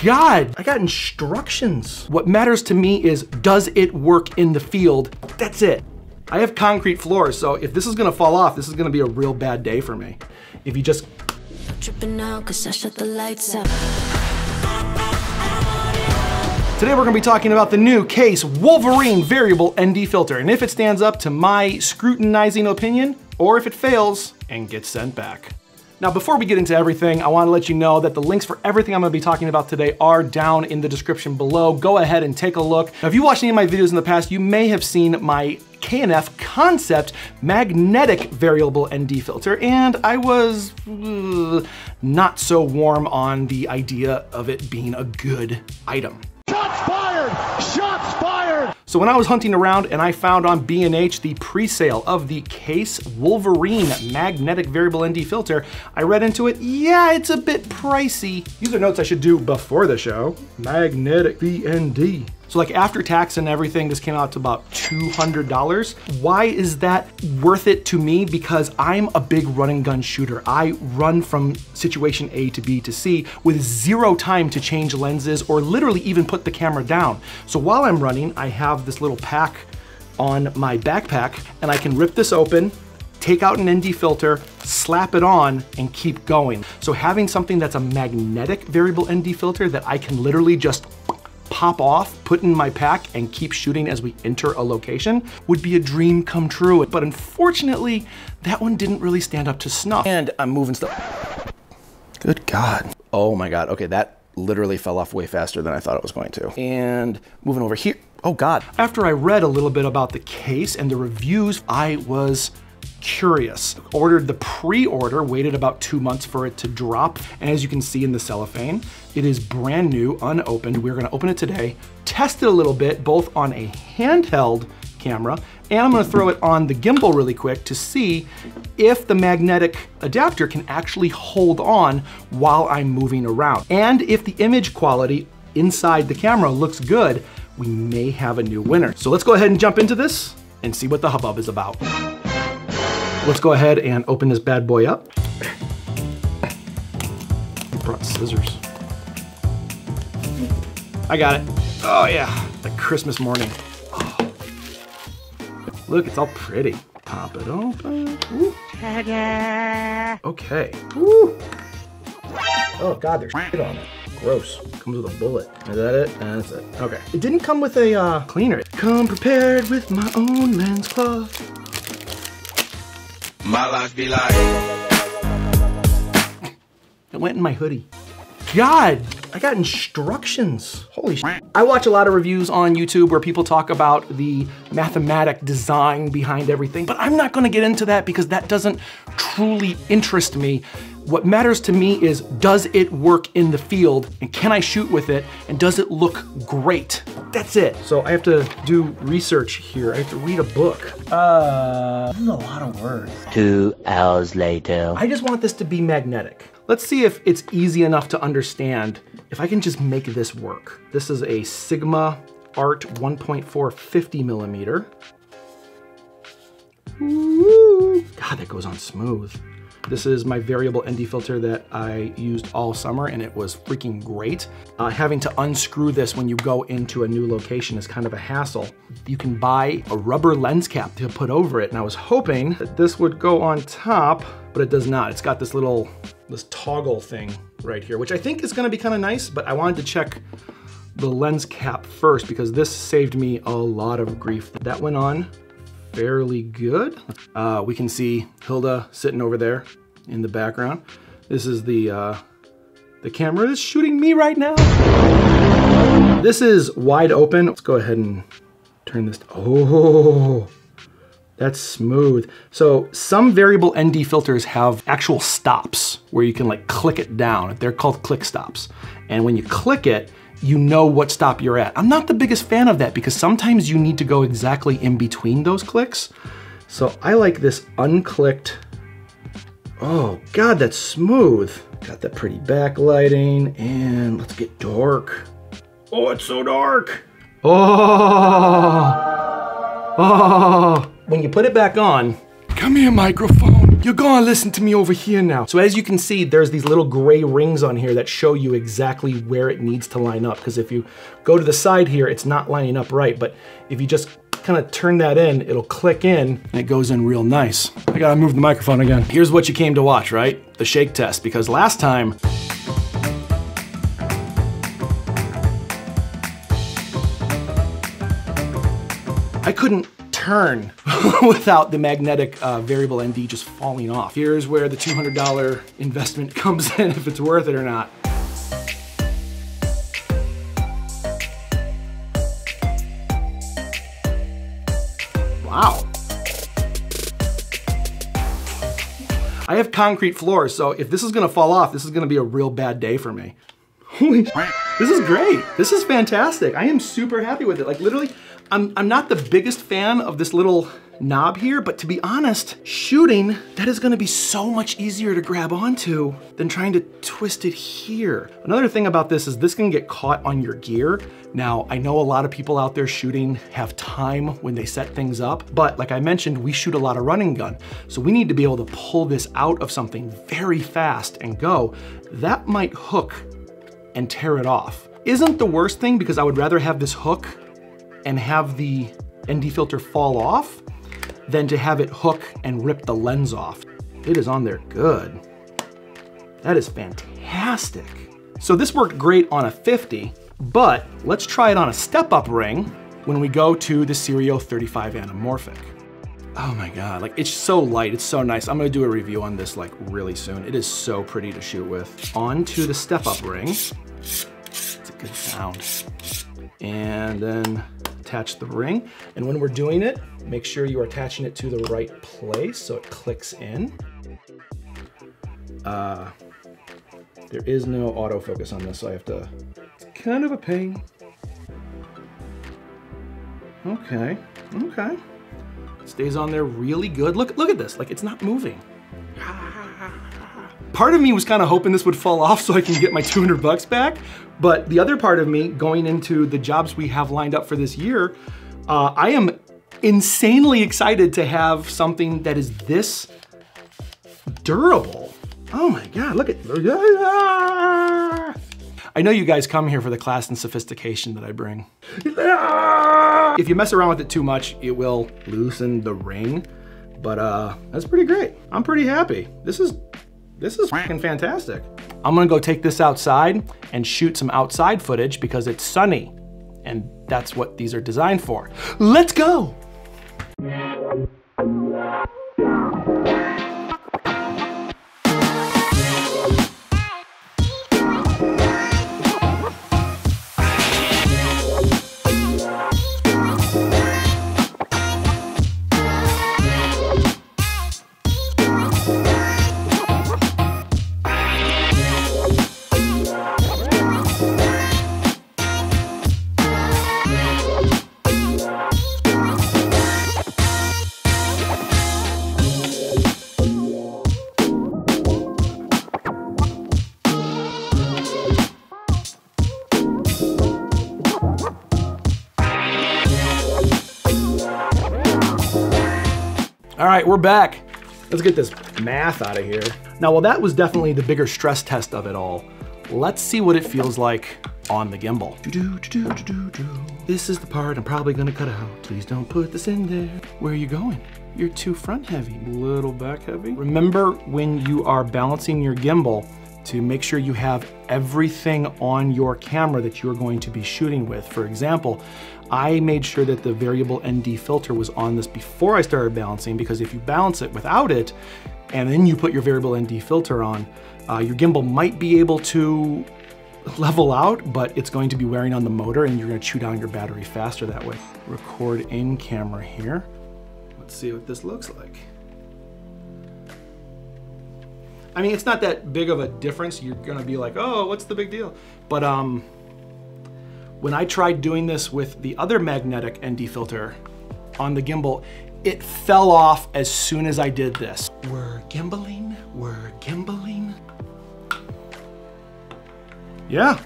God, I got instructions. What matters to me is, does it work in the field? That's it. I have concrete floors, so if this is gonna fall off, this is gonna be a real bad day for me. If you just... Tripping out 'cause I shut the lights out. Today we're gonna be talking about the new KASE Wolverine Variable ND filter, and if it stands up to my scrutinizing opinion, or if it fails and gets sent back. Now, before we get into everything, I wanna let you know that the links for everything I'm gonna be talking about today are down in the description below. Go ahead and take a look. Now, if you watched any of my videos in the past, you may have seen my K&F Concept Magnetic Variable ND filter, and I was not so warm on the idea of it being a good item. Shots fired! Shots fired! So when I was hunting around and I found on B&H the pre-sale of the KASE Wolverine Magnetic Variable ND filter, I read into it, yeah, it's a bit pricey. These are notes I should do before the show. Magnetic VND. So like after tax and everything, this came out to about $200. Why is that worth it to me? Because I'm a big run and gun shooter. I run from situation A to B to C with zero time to change lenses or literally even put the camera down. So while I'm running, I have this little pack on my backpack and I can rip this open, take out an ND filter, slap it on, and keep going. So having something that's a magnetic variable ND filter that I can literally just pop off, put in my pack, and keep shooting as we enter a location would be a dream come true. But unfortunately, that one didn't really stand up to snuff. And I'm moving stuff. Good God. Oh my God, okay, that literally fell off way faster than I thought it was going to. And moving over here, oh God. After I read a little bit about the case and the reviews, I was curious. Ordered the pre-order, waited about 2 months for it to drop. And as you can see in the cellophane, it is brand new, unopened. We're gonna open it today, test it a little bit, both on a handheld camera, and I'm gonna throw it on the gimbal really quick to see if the magnetic adapter can actually hold on while I'm moving around. And if the image quality inside the camera looks good, we may have a new winner. So let's go ahead and jump into this and see what the hubbub is about. Let's go ahead and open this bad boy up. I brought scissors. I got it. Oh yeah, like Christmas morning. Oh. Look, it's all pretty. Pop it open. Ooh. Okay. Ooh. Oh God, there's shit on it. Gross. Comes with a bullet. Is that it? That's it. Okay. It didn't come with a cleaner. Come prepared with my own lens cloth. My life be like... It went in my hoodie. God, I got instructions. Holy shit. I watch a lot of reviews on YouTube where people talk about the mathematic design behind everything, but I'm not gonna get into that because that doesn't truly interest me. What matters to me is, does it work in the field, and can I shoot with it, and does it look great? That's it. So I have to do research here. I have to read a book. This is a lot of words. 2 hours later. I just want this to be magnetic. Let's see if it's easy enough to understand if I can just make this work. This is a Sigma Art 1.4 50 millimeter. Ooh. God, that goes on smooth. This is my variable ND filter that I used all summer and it was freaking great. Having to unscrew this when you go into a new location is kind of a hassle. You can buy a rubber lens cap to put over it, and I was hoping that this would go on top, but it does not. It's got this toggle thing right here, which I think is gonna be kind of nice, but I wanted to check the lens cap first because this saved me a lot of grief. That went on fairly good. We can see Hilda sitting over there in the background. This is the camera that's shooting me right now. This is wide open. Let's go ahead and turn this. Oh, that's smooth. So some variable ND filters have actual stops where you can like click it down. They're called click stops. And when you click it, you know what stop you're at. I'm not the biggest fan of that because sometimes you need to go exactly in between those clicks. So I like this unclicked. Oh God, that's smooth. Got that pretty backlighting, and let's get dark. Oh, it's so dark. Oh. When you put it back on, come here, microphone. You're gonna listen to me over here now. So as you can see, there's these little gray rings on here that show you exactly where it needs to line up. Because if you go to the side here, it's not lining up right. But if you just kind of turn that in, it'll click in and it goes in real nice. I gotta move the microphone again. Here's what you came to watch, right? The shake test, because last time, I couldn't turn without the magnetic variable ND just falling off. Here's where the $200 investment comes in, if it's worth it or not. Wow. I have concrete floors, so if this is gonna fall off, this is gonna be a real bad day for me. Holy, this is great. This is fantastic. I am super happy with it. Like literally, I'm not the biggest fan of this little knob here, but to be honest, shooting, that is gonna be so much easier to grab onto than trying to twist it here. Another thing about this is this can get caught on your gear. Now, I know a lot of people out there shooting have time when they set things up, but like I mentioned, we shoot a lot of running gun. So we need to be able to pull this out of something very fast and go. That might hook and tear it off. Isn't the worst thing, because I would rather have this hook and have the ND filter fall off than to have it hook and rip the lens off. It is on there good. That is fantastic. So this worked great on a 50, but let's try it on a step-up ring when we go to the Serio 35 anamorphic. Oh my God, like it's so light, it's so nice. I'm gonna do a review on this like really soon. It is so pretty to shoot with. On to the step-up ring. It's a good sound. And then attach the ring. And when we're doing it, make sure you are attaching it to the right place so it clicks in. There is no autofocus on this, so I have to, it's kind of a pain. Okay, okay. Stays on there really good. Look at this, like it's not moving. Part of me was kind of hoping this would fall off so I can get my $200 back, but the other part of me, going into the jobs we have lined up for this year, I am insanely excited to have something that is this durable. Oh my God, look at, I know you guys come here for the class and sophistication that I bring. If you mess around with it too much, it will loosen the ring, but that's pretty great. I'm pretty happy. This is fucking fantastic. I'm gonna go take this outside and shoot some outside footage because it's sunny, and that's what these are designed for. Let's go. All right, we're back. Let's get this math out of here. Now, while that was definitely the bigger stress test of it all, let's see what it feels like on the gimbal. This is the part I'm probably gonna cut out. Please don't put this in there. Where are you going? You're too front heavy, little back heavy. Remember when you are balancing your gimbal to make sure you have everything on your camera that you're going to be shooting with. For example, I made sure that the variable ND filter was on this before I started balancing, because if you balance it without it, and then you put your variable ND filter on, your gimbal might be able to level out, but it's going to be wearing on the motor and you're gonna chew down your battery faster that way. Record in camera here. Let's see what this looks like. I mean, it's not that big of a difference. You're gonna be like, oh, what's the big deal? But when I tried doing this with the other magnetic ND filter on the gimbal, it fell off as soon as I did this. We're gimbaling, we're gimbaling. Yeah.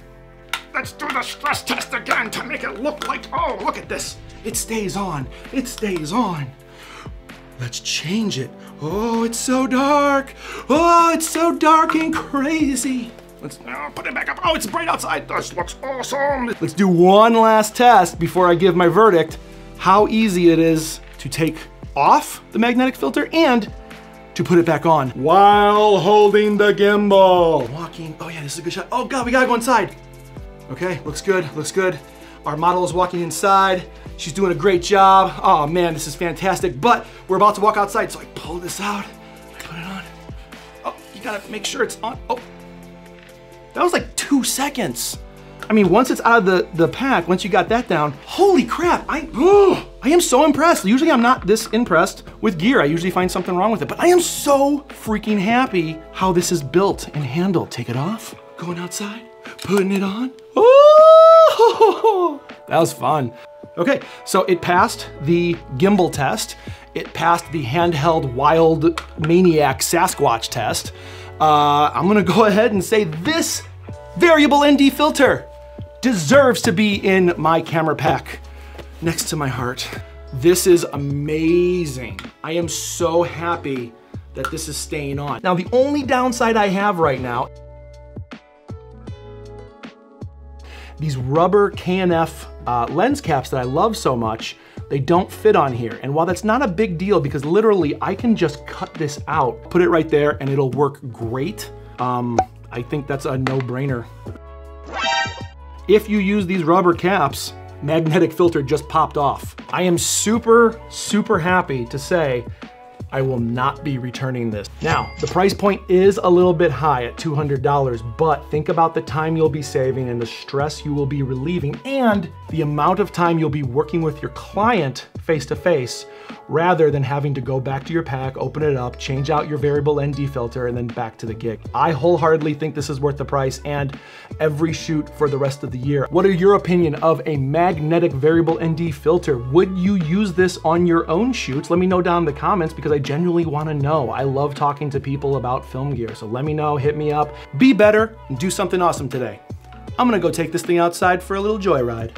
Let's do the stress test again to make it look like, oh, look at this. It stays on, it stays on. Let's change it. Oh, it's so dark. Oh, it's so dark and crazy. Let's put it back up. Oh, it's bright outside. This looks awesome. Let's do one last test before I give my verdict. How easy it is to take off the magnetic filter and to put it back on while holding the gimbal. Walking, oh yeah, this is a good shot. Oh God, we gotta go inside. Okay, looks good, looks good. Our model is walking inside. She's doing a great job. Oh man, this is fantastic. But we're about to walk outside, so I pull this out, I put it on. Oh, you gotta make sure it's on. Oh, that was like 2 seconds. I mean, once it's out of the pack, once you got that down, holy crap, I am so impressed. Usually I'm not this impressed with gear. I usually find something wrong with it, but I am so freaking happy how this is built and handled. Take it off, going outside, putting it on. Oh, that was fun. Okay, so it passed the gimbal test. It passed the handheld wild maniac Sasquatch test. I'm gonna go ahead and say this variable ND filter deserves to be in my camera pack next to my heart. This is amazing. I am so happy that this is staying on. Now, the only downside I have right now, these rubber K&F lens caps that I love so much, they don't fit on here. And while that's not a big deal because literally I can just cut this out, put it right there and it'll work great. I think that's a no-brainer. If you use these rubber caps, magnetic filter just popped off. I am super, super happy to say I will not be returning this. Now, the price point is a little bit high at $200, but think about the time you'll be saving and the stress you will be relieving and the amount of time you'll be working with your client face-to-face rather than having to go back to your pack, open it up, change out your variable ND filter, and then back to the gig. I wholeheartedly think this is worth the price and every shoot for the rest of the year. What are your opinion of a magnetic variable ND filter? Would you use this on your own shoots? Let me know down in the comments because I genuinely want to know. I love talking to people about film gear, so let me know, hit me up. Be better and do something awesome today. I'm gonna go take this thing outside for a little joyride.